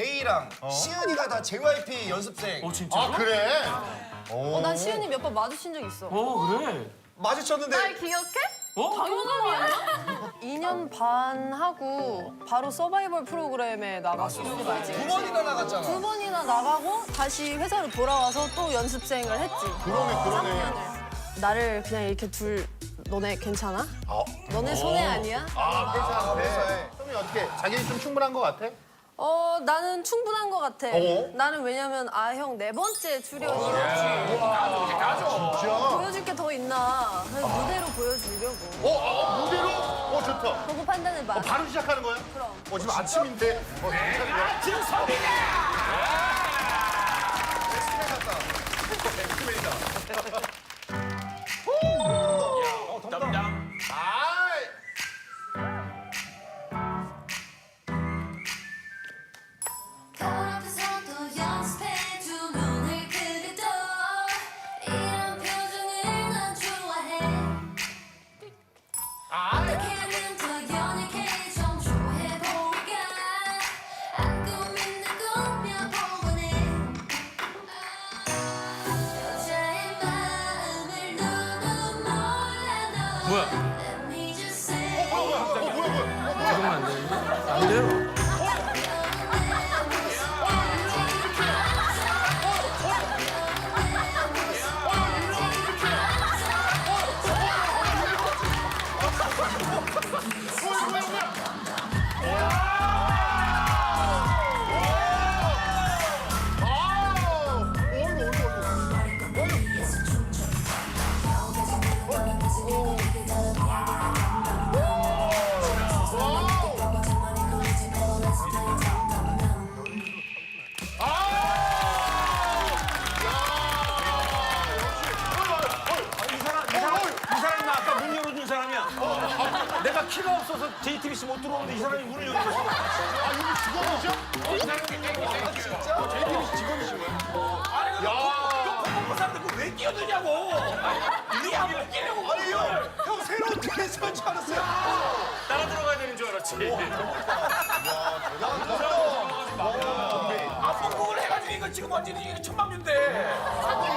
제이랑 시은이가 다 JYP 연습생. 진짜? 아 그래? 난 시은이 몇 번 마주친 적 있어. 그래? 마주쳤는데 기억해? 당연함이야? 2년 반 하고 바로 서바이벌 프로그램에 나갔어. 알지? 9번이나 나갔잖아. 2번이나 나가고 다시 회사로 돌아와서 또 연습생을 했지. 그러네. 나를 그냥 이렇게 너네 괜찮아? 너네 손해 아니야? 아 괜찮네. 그럼 어떻게? 자기는 좀 충분한 것 같아? 나는 충분한 것 같아. 나는 왜냐면 형 4번째 출연이었지. 진짜? 보여줄 게 더 있나. 그래서 무대로 보여주려고. 무대로? 좋다. 보고 판단해봐. 바로 시작하는 거야? 그럼. 지금 아침인데. 괜찮네. 지금 선이냐! 담당. 앞에서도 연습해 두 눈을 크게 떠 이런 표정을 난 좋아해 어떻게든 더 연약해 좀 좋아해볼까 안 꾸미는 꾸며 보고네 여자의 마음을 누구 몰라 너 뭐야? Let me just say 적응은 안 되는데? 안 돼요. 이 사람이 아까 문 열어준 사람이야. 내가 키가 없어서 JTBC 못 들어오는데 이 사람이 문을 열어줬어. JTBC 직원이시고요. 사람들 그거 왜 끼어드냐고. 네 앞에 끼려고. 아니 형 새로운 드레스인 줄 알았어요. 따라 들어가야 되는 줄 알았지. 앞봉국을 해가지고 이거 지금 완전히 이게 천방인데.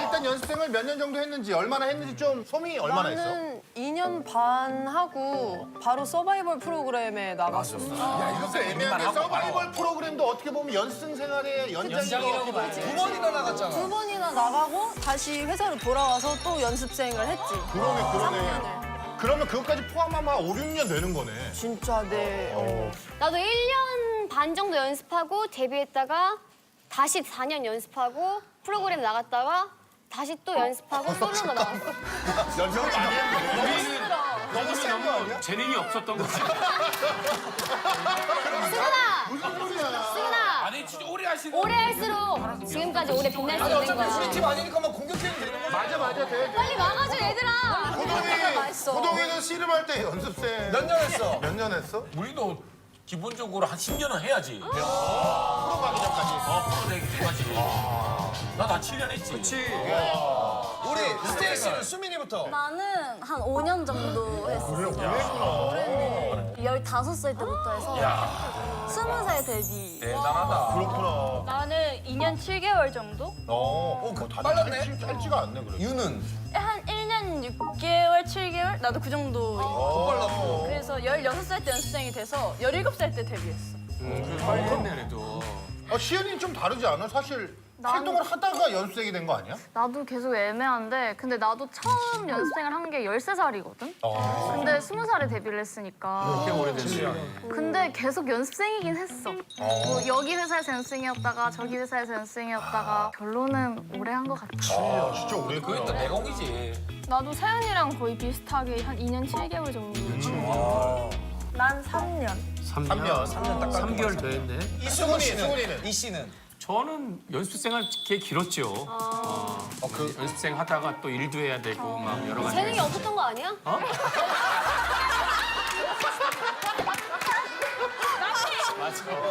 일단 연습생을 몇 년 정도 했는지 얼마나 했는지 좀 소미 얼마나 했어? 나는 2년 반 하고 바로 서바이벌 프로그램에 나갔어. 이렇게 애매한 게 서바이벌 프로그램도 어떻게 보면 연습생 생활의 연장이라고 봐야지. 9번이나 나갔잖아. 2번이나 나가고 다시 회사로 돌아와서 또 연습생을 했지. 그러네. 3년을. 그러면 그것까지 포함하면 5, 6년 되는 거네. 진짜 나도 1년 반 정도 연습하고 데뷔했다가 다시 4년 연습하고 프로그램 나갔다가 다시 또 연습하고 솔로로 나왔어. 연습을 많이 했네. 너무 센 거 아니야? 재능이 없었던 거지. 승은아, 아니 진짜 오래 하시는. 오래 할수록 지금까지 오래 빛날 수 아니 있는 어차피 우리 거야. 팀 아니니까 막 공격해도 되는 거야. 맞아. 돼. 빨리 와가지고 얘들아. 맛있어. 호동이는 씨름할 때 연습생 몇 년 했어? 몇 년 했어? 우리도 기본적으로 한 10년은 해야지. 프로 가기 전까지. 프로 되기 전까지. 나 다 7년 했지. 그렇지. 우리 스테이 씨는 수민이부터. 나는 한 5년 정도 했어. 오래네. 15살 때부터 해서 20살 데뷔. 대단하다. 그렇구나. 나는 2년 7개월 정도? 다들 빨랐네. 짧지가 않네 그래. 유는 한 1년 6개월, 7개월? 나도 그 정도. 빨랐고. 그래서 16살 때 연습생이 돼서 17살 때 데뷔했어. 빨리 했네 그래도. 시연이는 좀 다르지 않아? 사실 나는- 활동을 하다가 연습생이 된 거 아니야? 나도 계속 애매한데 근데 나도 처음 연습생을 한 게 13살이거든? 근데 20살에 데뷔를 했으니까 꽤 오래됐지. 근데 계속 연습생이긴 했어. 뭐 여기 회사에서 연습생이었다가 저기 회사에서 연습생이었다가 결론은 오래 한 것 같아. 진짜 오래 그게 또 내공이지. 나도 세연이랑 거의 비슷하게 한 2년 7개월 정도. 난 3년. 3년. 3개월 더 했네. 이승훈 씨는? 승훈이는? 이 씨는? 저는 연습 생활 꽤 길었죠. 그 연습생 하다가 또 일도 해야 되고 막 여러 가지. 재능이 없었던 거 아니야?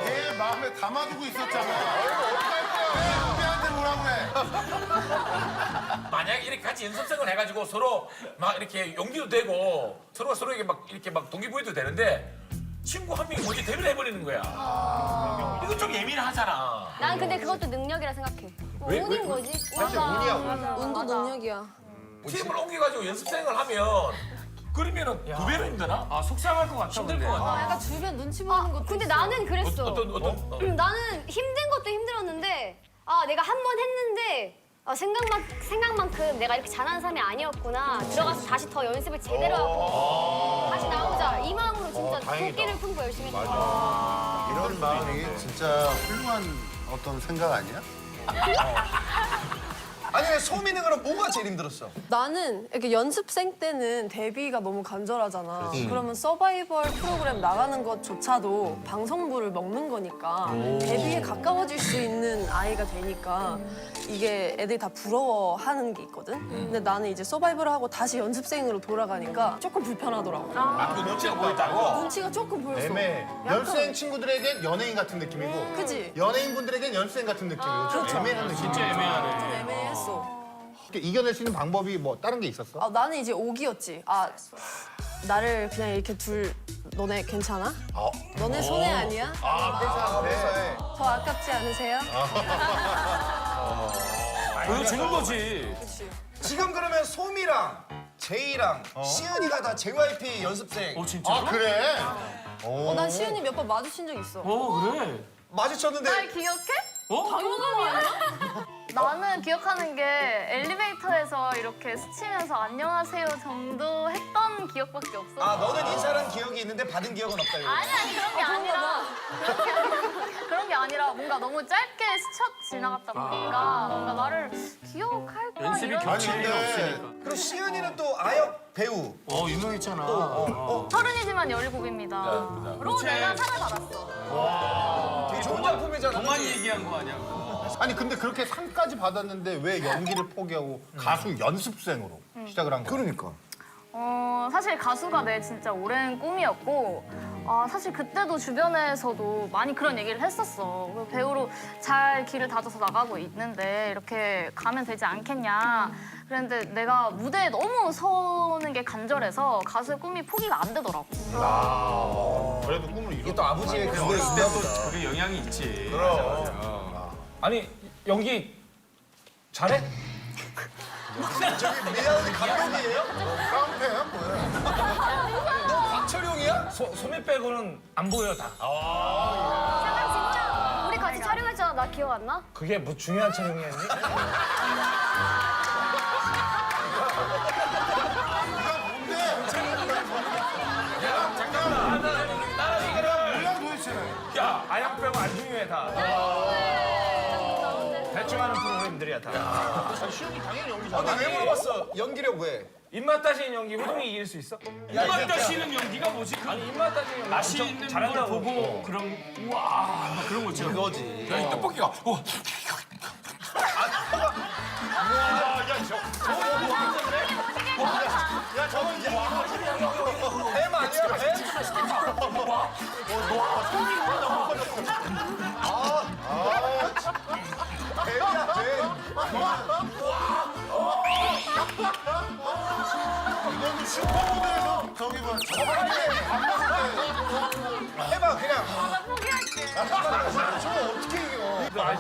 걔 마음에 담아두고 있었잖아. 어떡할 거야? 후배한테 뭐라고 해? 만약에 이렇게 같이 연습생을 해가지고 서로 막 이렇게 용기도 되고 서로가 서로에게 막 이렇게 막 동기부여도 되는데 친구 한 명이 먼저 데뷔를 해버리는 거야. 이거 좀 예민하잖아. 난 근데 그것도 능력이라 생각해. 운인 거지. 사실 운이야, 운. 운도 능력이야. 팀을 옮겨가지고 연습생을 하면 그러면은 두 배로 힘드나? 아 속상할 것 같아. 힘들 것 같아. 약간 주변 눈치 보는 것도 근데 있어. 나는 그랬어. 어떤 나는 힘든 것도 힘들었는데 내가 한 번 했는데 생각만큼 내가 이렇게 잘하는 사람이 아니었구나. 들어가서 다시 더 연습을 제대로 하고 다시 나오자. 이 마음으로 진짜 도끼를 품고 열심히 했던 거야. 이런 마음이 진짜 훌륭한 어떤 생각 아니야? 아니 소민이 그럼 뭐가 제일 힘들었어? 나는 이렇게 연습생 때는 데뷔가 너무 간절하잖아. 그러면 서바이벌 프로그램 나가는 것조차도 방송부를 먹는 거니까 데뷔에 가까워질 수 있는 아이가 되니까 이게 애들이 다 부러워하는 게 있거든. 근데 나는 이제 서바이벌을 하고 다시 연습생으로 돌아가니까 조금 불편하더라고. 그 눈치가 보였다고? 눈치가 조금 보였어. 애매해. 약간- 연습생 친구들에겐 연예인 같은 느낌이고 그치? 연예인분들에겐 연습생 같은 느낌이고 좀 애매한 느낌. 진짜 애매하네. 좀 애매했어. 이겨낼 수 있는 방법이 뭐 다른 게 있었어? 나는 이제 오기였지. 나를 그냥 이렇게 너네 괜찮아? 너네 손해 아니야? 네. 더 아깝지 않으세요? 보여주는 거지. 지금 그러면 소미랑 제이랑 시은이가 다 JYP 연습생 진짜? 아 그래? 난 시은이 몇 번 마주친 적 있어. 그래. 마주쳤는데 날 기억해? 나는 기억하는 게 엘리베이터에서 이렇게 스치면서 안녕하세요 정도 했던 기억밖에 없어. 아 너는 인사한 기억이 있는데 받은 기억은 없다 이거. 아니 그런 게 아니라 그런 게 아니라 뭔가 너무 짧게 스쳐 지나갔다 보니까 뭔가 나를 기억할까 연습이 이런 겹치는 게 아니, 근데- 없으니까. 그리고 시은이는 또 아역 배우. 유명했잖아. 서른이지만 17입니다. 그리고 내가 상을 받았어. 되게 좋은 작품이잖아. 그만 얘기한 거 아니야? 아니 근데 그렇게 상까지 받았는데 왜 연기를 포기하고 가수 연습생으로 시작을 한 거야? 그러니까. 사실 가수가 내 진짜 오랜 꿈이었고 사실 그때도 주변에서도 많이 그런 얘기를 했었어. 그 배우로 잘 길을 다져서 나가고 있는데 이렇게 가면 되지 않겠냐. 그랬는데 내가 무대에 너무 서는 게 간절해서 가수의 꿈이 포기가 안 되더라고. 그래도 꿈을 이게 이뤘 또 아버지의 그 어렸을 때도 그게 영향이 있지. 아니 연기 잘해? 저기 미안한데 감독이에요? 깡패야 뭐야? 너 박철용이야? 소매 빼고는 안 보여 다. 잠깐 진짜 우리 같이 촬영했잖아. 나 기억 안 나? 그게 뭐 중요한 촬영이었니? 야, 아양 빼고 안 중요해 다. 대충 하는 프로그램들이야 다. 시험이 당연히 연기 근데 왜 물어봤어? 연기력 왜? 입맛 따시는 연기 호동이 이길 수 있어? 입맛 따시는 연기가 뭐지? 아니 입맛 따시는 연기 맛있는 걸 보고 그런 우와 막 그런 거 있잖아. 그거지. 야, 이 떡볶이가 우와. 뱀 아니야 뱀? 뱀이야 뱀. 이거는 슈퍼무대에서 저기 뭐 해봐 그냥. 포기할게. 저거 어떻게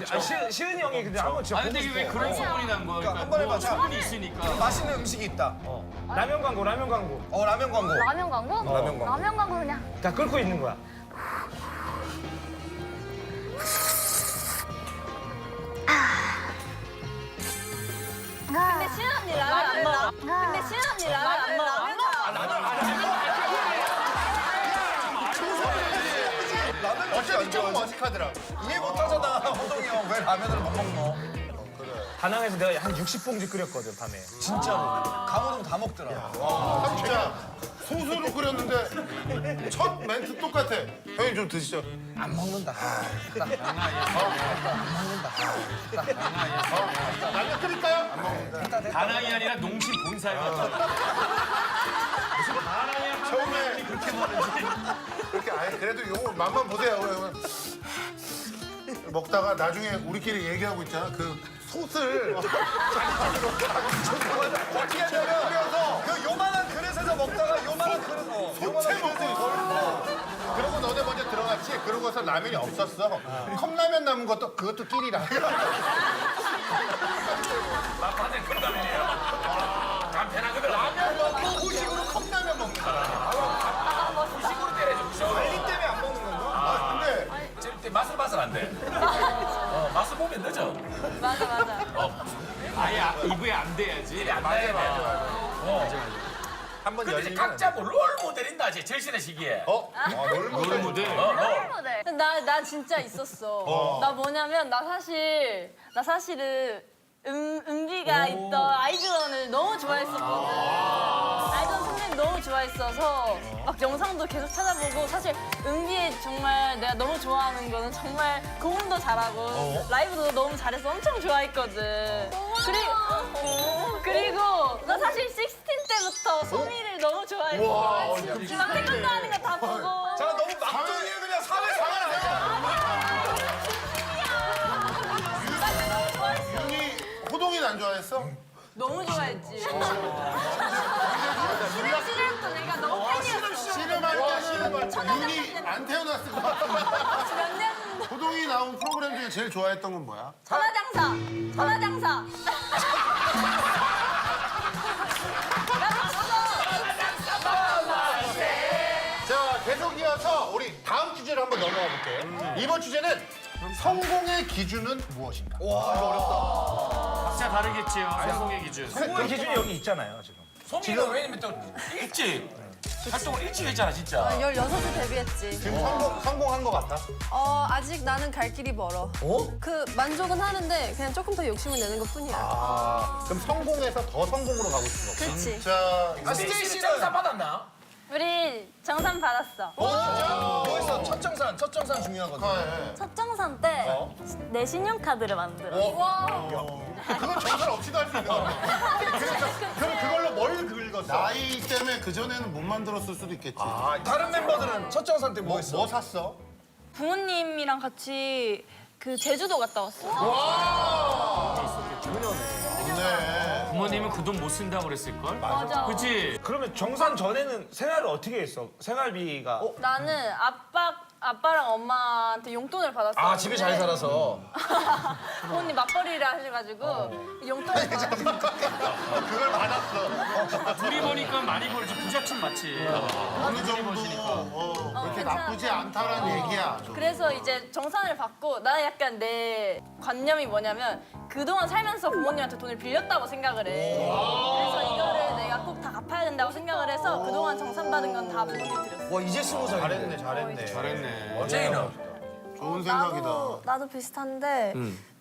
이겨? 시은이 형이 근데 한번 진짜 근데 이게 왜 그런 소문이 난 거야? 그러니까 한번 해봐. 자, 소문이 있으니까. 맛있는 음식이 있다. 라면 광고 라면 광고 라면 광고. 라면 광고? 라면 광고. 라면 광고 그냥. 다 끓고 있는 거야. 근데 시은 언니 라면 안 먹어. 근데 시은 언니 라면 안 먹어. 어차피 조금 어색하더라. 이해 못하잖아 호동이 형 왜 라면을 못 먹노? 다낭에서 내가 한 60봉지 끓였거든 밤에. 진짜로. 강호동 다 먹더라. 진짜 소스로 끓였는데 첫 멘트 똑같아. 형님 좀 드시죠. 안 먹는다. 라면 끓일까요? 안 먹는다. 다낭이 아니라 농심 본사에 갔다. 처음에 그렇게 먹는지. 그렇게 아예 그래도 요거 맛만 보세요. 그러면 먹다가 나중에 우리끼리 얘기하고 있잖아. 그 솥을 어떻게 하냐면 그 요만한 그릇에서 먹다가 요만한 그릇 요만한 소채 먹고 그릇에 그러고 너네 먼저 들어갔지? 그러고서 라면이 없었어. 컵라면 남은 것도 그것도 끼리라. 막판에 컵라면이에요. 간편하거든. 라면 먹고 후식으로 컵라면 먹는 거야. 식으로 때려줘. 관리 때문에 안 먹는 건가? 아, 근데 때 맛을 안 돼. 맛을 보면 늦어. 맞아. 아예 이부에 안 돼야지. 안 돼. 한번 근데 이제 열리면. 각자 뭐 롤 모델 있나 지 젤신의 시기에. 롤 롤 모델. 나 진짜 있었어. 나 뭐냐면 나 사실은 은비가 있던 아이즈원을 너무 좋아했었거든. 아이즈원 선생님 너무 좋아했어서 막 영상도 계속 찾아보고 사실 은비의 정말 내가 너무 좋아하는 거는 정말 고음도 잘하고 라이브도 너무 잘해서 엄청 좋아했거든. 그리고 나 사실 16 때부터 소미를 너무 좋아했어. 막 태권도 하는 거 다 보고. 자, 너무 막둥이에 그냥 사회생활 윤이 호동이는 안 좋아했어? 너무 좋아했지. 시절부터 내가 너무 팬이었어. 씨름할 때 윤이 안 태어났을 것 같은데. 몇 년. 호동이 나온 프로그램 중에 제일 좋아했던 건 뭐야? 천하장사. 자, 계속 이어서 우리 다음 주제로 한번 넘어가 볼게요. 이번 주제는 성공의 기준은 무엇인가? 각자 다르겠지요. 성공의 기준. 그 기준이 여기 있잖아요, 지금. 성공은 왜냐면 또 일찍 활동을 일찍 했잖아 진짜. 16에 데뷔했지. 지금 성공한 것 같아? 아직 나는 갈 길이 멀어. 그 만족은 하는데 그냥 조금 더 욕심을 내는 것 뿐이야. 그럼 성공해서 더 성공으로 가고 싶은 거. 그렇지. 진짜 스테이시 정산 받았나? 우리 정산 받았어. 뭐였어? 첫 정산 중요하거든. 첫 정산 때 내 신용카드를 만들었어. 그건 정산 없이도 할 수 있는 거. 그럼 그걸로 뭘 긁었어? 나이 때문에 그전에는 못 만들었을 수도 있겠지. 다른 멤버들은 첫 정산 때 뭐 했어? 뭐 샀어? 부모님이랑 같이 그 제주도 갔다 왔어. 네. 부모님은 그 돈 못 쓴다고 그랬을걸? 맞아. 그치? 그러면 정산 전에는 생활을 어떻게 했어? 생활비가. 나는 아빠랑 엄마한테 용돈을 받았어. 아, 집에 잘 살아서. 부모님 맞벌이를 하셔가지고 용돈을 받았어. 그걸 받았어. 둘이 보니까 많이 벌지 부잣집 맞지? 어느 정도 그렇게 나쁘지 않다라는 얘기야. 그래서 이제 정산을 받고 나는 약간 내 관념이 뭐냐면 그동안 살면서 부모님한테 돈을 빌렸다고 생각을 해. 그래서 이거를 내가 꼭 다 갚아야 된다고 생각을 해서 그동안 정산받은 건 다 부모님 드렸어. 와, 이제 20살. 잘했네. 잘했네. 제이는? 좋은 생각이다. 나도 비슷한데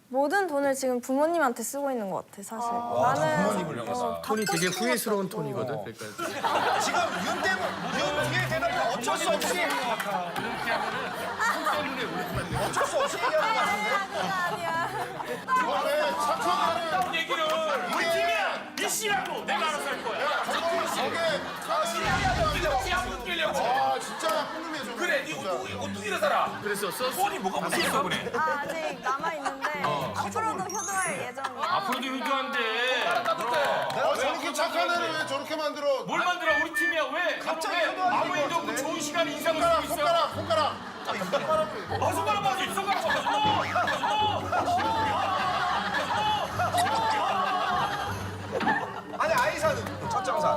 모든 돈을 지금 부모님한테 쓰고 있는 것 같아 사실. 나는 부모님을 위해서. 톤이 되게 후회스러운 톤이거든. 지금 윤 때문에, 윤 뒤에 대답이 어쩔 수 없이. 어쩔 수 없이 얘기하는 것 같은데? 왜 천천히 얘기를 우리 팀이야! 이 씨라고 내가 알아서 할 거야. 저게 안 웃기려고. 아 진짜 궁금해. 그래, 니 오뚜기를 살아. 그래서 손이 뭐가 무섭어 그래. 아직 남아 있는데 앞으로도 효도할 예정이야. 앞으로도 효도한데. 저렇게 착한 애를 왜 저렇게 만들어? 뭘 만들어? 우리 팀이야 왜? 갑자기 왜? 효도하는 아무 것 일도 없고 같은데? 좋은 시간 인상을 손가락 쓰고 있어. 손가락. 손가락 맞아. 이 손가락 아니, 아이사는 첫 정산.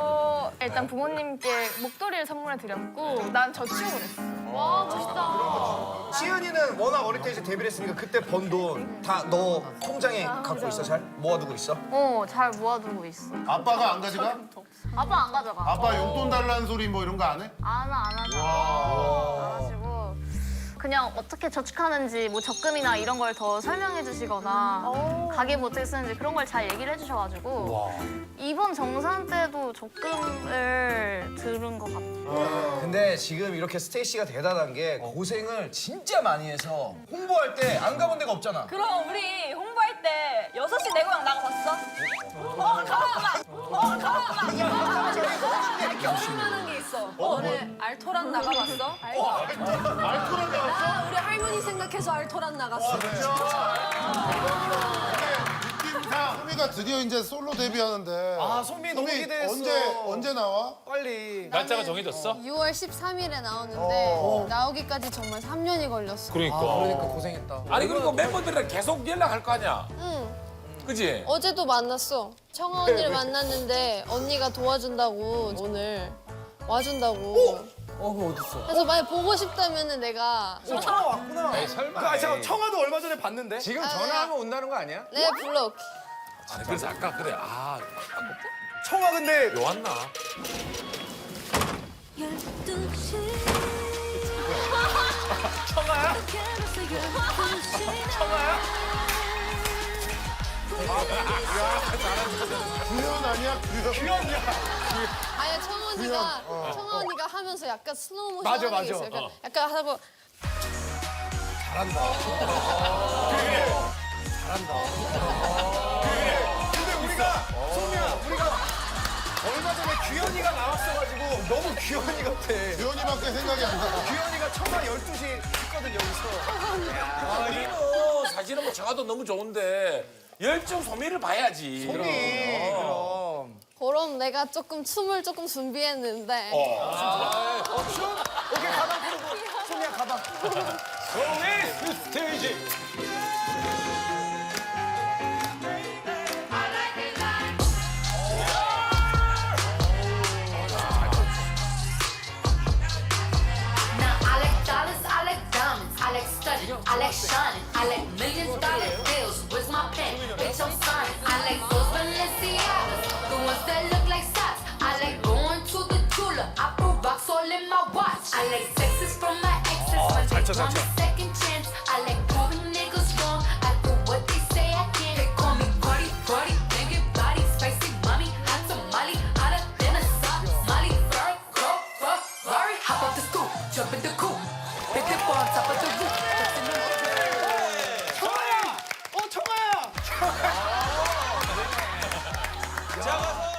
일단 부모님께 목도리를 선물해 드렸고 난 저축을 했어. 와 멋있다. 시은이는 워낙 어릴 때 이제 데뷔를 했으니까 그때 번 돈 다 너 통장에 갖고 있어? 잘 모아두고 있어? 잘 모아두고 있어. 아빠가 안 가져가? 아빠 안 가져가. 아빠 용돈 달라는 소리 뭐 이런 거 안 해? 안 하시고 그냥 어떻게 저축하는지 뭐 적금이나 이런 걸 더 설명해 주시거나 가계 뭐 어떻게 쓰는지 그런 걸 잘 얘기를 해주셔가지고 이번 정산 때도 적금을 들은 것 같아요. 근데 지금 이렇게 스테이시가 대단한 게 고생을 진짜 많이 해서 홍보할 때 안 가본 데가 없잖아. 그럼 우리 홍보할 때 6시 내 고향 나가봤어? 열심히하는 게 있어. 너네 알토란 나가봤어? 알코올 나왔어? 나 우리 할머니 생각해서 알토란 나갔어. 느낌상 소미가 드디어 이제 솔로 데뷔하는데. 아, 소미 너무 기대했어. 언제 나와? 빨리. 날짜가 정해졌어? 6월 13일에 나오는데 나오기까지 정말 3년이 걸렸어. 그러니까. 고생했다. 아니 그리고 멤버들이랑 계속 연락할 거 아니야? 응. 그지? 어제도 만났어. 청아 언니를 만났는데 언니가 도와준다고 오늘 와준다고. 그거 어딨어? 그래서 만약 보고 싶다면은 내가 청아 왔구나. 에이, 설마. 잠깐, 청아도 얼마 전에 봤는데? 지금 전화하면 온다는 거 아니야? 내 불러올게. 아니 그래서 아까 그래. 아, 청아 근데 요 왔나? 12시 청아야? 청아야? 규현 아니야? 규현이야. 아니 청아 언니가 하면서 약간 슬로우 모션 맞아, 하는 게 맞아. 있어요. 약간 하고 근데 우리가 소미야, 우리가 얼마 전에 규현이가 나왔어가지고 너무 규현이 같아. 규현이밖에 생각이 안 나. 규현이가 청아 12시 했거든 여기서. 아니는 사실은 뭐 청아도 너무 좋은데 열정 소미를 봐야지. 소미. 그럼. 그럼 내가 조금 춤을 조금 준비했는데 오케이, 가방 풀고. 소미야, 가방. 소미 스테이지. Now I like dollars, I like diamonds, I like studying, I like shining, I like $1,000,000 bills. Where's my pen? Bitch, I'm signing. I like those Balenciagas, the ones that look like socks. I like going to the jeweler. I put rocks all in my watch. I like sexes from my exes when they want a second chance. I like proving niggas wrong. I do what they say I can't. They call me Cardi, Cardi, banging body, spicy mommy, hot tamale, hotter than a Somali. Ferrari, hop off the stoop, jump in the coupe, big dip on top of the roof. 청아야! 청아야! 작아서